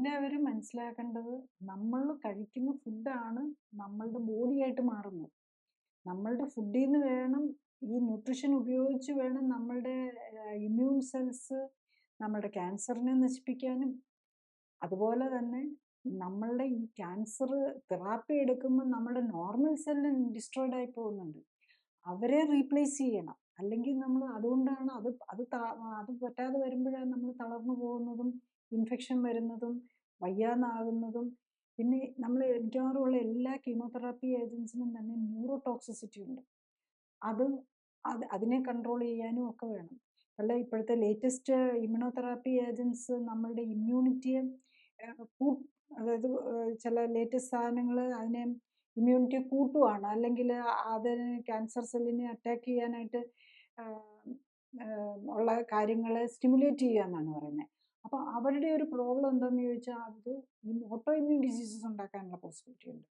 എല്ലാവരും മനസ്സിലാക്കേണ്ടത് നമ്മൾ കഴിക്കുന്ന ഫുഡാണ് നമ്മളുടെ ബോഡിയായിട്ട് മാറുന്നത്. നമ്മളുടെ ഫുഡിൽ നിന്ന് വേണം ഈ ന്യൂട്രീഷൻ ഉപയോഗിച്ച് വേണം നമ്മളുടെ ഇമ്മ്യൂൺ സെൽസ് നമ്മളുടെ ക്യാൻസറിനെ നശിപ്പിക്കാനും, അതുപോലെ തന്നെ നമ്മളുടെ ഈ ക്യാൻസർ തെറാപ്പി എടുക്കുമ്പോൾ നമ്മുടെ നോർമൽ സെല്ല് ഡിസ്ട്രോയിഡ് ആയി പോകുന്നുണ്ട്. അവരെ റീപ്ലേസ് ചെയ്യണം. അല്ലെങ്കിൽ നമ്മൾ അതുകൊണ്ടാണ് അത് പറ്റാതെ വരുമ്പോഴാണ് നമ്മൾ തളർന്നു പോകുന്നതും ഇൻഫെക്ഷൻ വരുന്നതും വയ്യാന്നാകുന്നതും. പിന്നെ നമ്മൾ മിക്കവാറുമുള്ള എല്ലാ കീമോതെറാപ്പി ഏജൻസിനും തന്നെ ന്യൂറോടോക്സിസിറ്റി ഉണ്ട്. അതിനെ കൺട്രോൾ ചെയ്യാനും ഒക്കെ വേണം. അല്ല, ഇപ്പോഴത്തെ ലേറ്റസ്റ്റ് ഇമ്മ്യൂണോതെറാപ്പി ഏജൻസ് നമ്മളുടെ ഇമ്മ്യൂണിറ്റിയെ അതായത് ചില ലേറ്റസ്റ്റ് സാധനങ്ങൾ അതിനെ ഇമ്മ്യൂണിറ്റി കൂട്ടുവാണ്, അല്ലെങ്കിൽ അതിന് ക്യാൻസർ സെല്ലിനെ അറ്റാക്ക് ചെയ്യാനായിട്ട് ഉള്ള കാര്യങ്ങളെ സ്റ്റിമുലേറ്റ് ചെയ്യുക എന്നാണ് പറയുന്നത്. അപ്പോൾ അവരുടെ ഒരു പ്രോബ്ലം എന്താണെന്ന് ചോദിച്ചാൽ അത് ഈ ഓട്ടോ ഇമ്മ്യൂൺ ഡിസീസസ് ഉണ്ടാക്കാനുള്ള പോസിബിലിറ്റി ഉണ്ട്.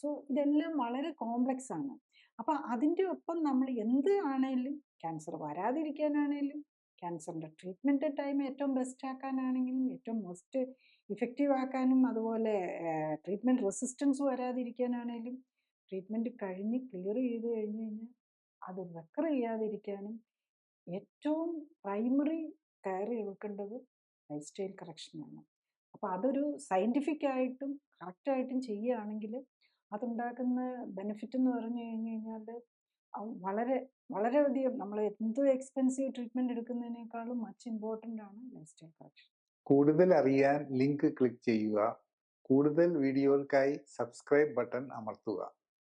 സോ ഇതെല്ലാം വളരെ കോംപ്ലക്സ് ആണ്. അപ്പം അതിൻ്റെ ഒപ്പം നമ്മൾ എന്ത് ആണെങ്കിലും, ക്യാൻസർ വരാതിരിക്കാനാണെങ്കിലും, ക്യാൻസറിൻ്റെ ട്രീറ്റ്മെൻറ്റ് ടൈം ഏറ്റവും ബെസ്റ്റ് ആക്കാനാണെങ്കിലും, ഏറ്റവും മോസ്റ്റ് ഇഫക്റ്റീവ് ആക്കാനും, അതുപോലെ ട്രീറ്റ്മെൻറ്റ് റെസിസ്റ്റൻസ് വരാതിരിക്കാനാണെങ്കിലും, ട്രീറ്റ്മെൻറ്റ് കഴിഞ്ഞ് ക്ലിയർ ചെയ്ത് കഴിഞ്ഞ് കഴിഞ്ഞാൽ അത് റെക്കർ ചെയ്യാതിരിക്കാനും ഏറ്റവും പ്രൈമറി കെയർ എടുക്കേണ്ടത് ലൈഫ് സ്റ്റൈൽ കറക്ഷനാണ്. അപ്പോൾ അതൊരു സയൻറ്റിഫിക് ആയിട്ടും കറക്റ്റായിട്ടും ചെയ്യുകയാണെങ്കിൽ അതുണ്ടാക്കുന്ന ബെനിഫിറ്റ് എന്ന് പറഞ്ഞു കഴിഞ്ഞ് കഴിഞ്ഞാൽ വളരെ വളരെയധികം നമ്മൾ എന്ത് എക്സ്പെൻസീവ് ട്രീറ്റ്മെൻറ്റ് എടുക്കുന്നതിനേക്കാളും മച്ച് ഇമ്പോർട്ടൻ്റ് ആണ് ലൈഫ് സ്റ്റൈൽ കറക്ഷൻ. കൂടുതൽ അറിയാൻ ലിങ്ക് ക്ലിക്ക് ചെയ്യുക. കൂടുതൽ വീഡിയോകൾക്കായി സബ്സ്ക്രൈബ് ബട്ടൺ അമർത്തുക.